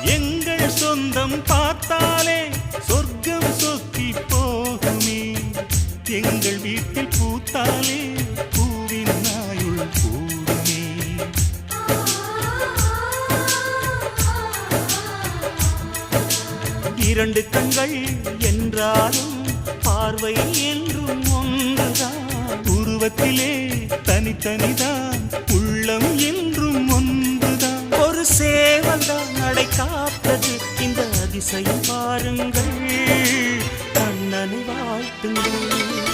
எங்கள் சொந்தம் பார்த்தாலே சொர்க்கம் சொத்தி போகுமே. எங்கள் வீட்டில் பூத்தாலே பூவின் நாயுள் கூடுமே. இரண்டு கண்கள் என்றாலும் பார்வை என்றும் ஒன்றுதான். உருவத்திலே தனித்தனிதான், உள்ளம் என்றும் ஒன்றுதான். ஒரு சேவல்தான் நடை காத்தது, இந்த அதிசயம் பாருங்கள். கண்ணனை வாழ்த்துங்கள்.